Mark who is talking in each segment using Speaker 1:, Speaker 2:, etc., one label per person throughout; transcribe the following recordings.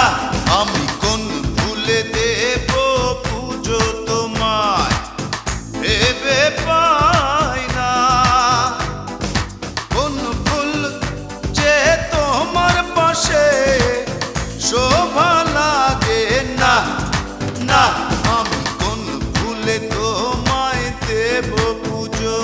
Speaker 1: না আমি কোন ভুলে দেব পুজো তোমায় ভেবে পাই না। কোন ফুল যে তোমার পাশে শোভা লাগে না। না আমি কোন ভুলে তোমায় দেব পুজো।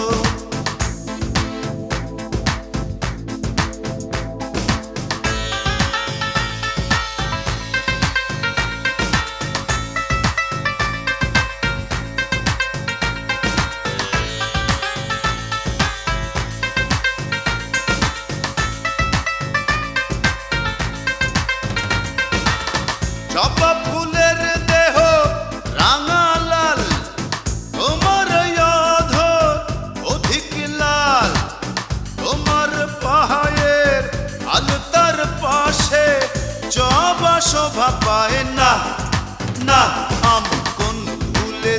Speaker 1: জবা ফুলের দেহ রাঙা লাল, তোমার অধর অধিক লাল। তোমার পায়ের আলতার পাশে জবা শোভা পায় না। না আমি কোন ভুলে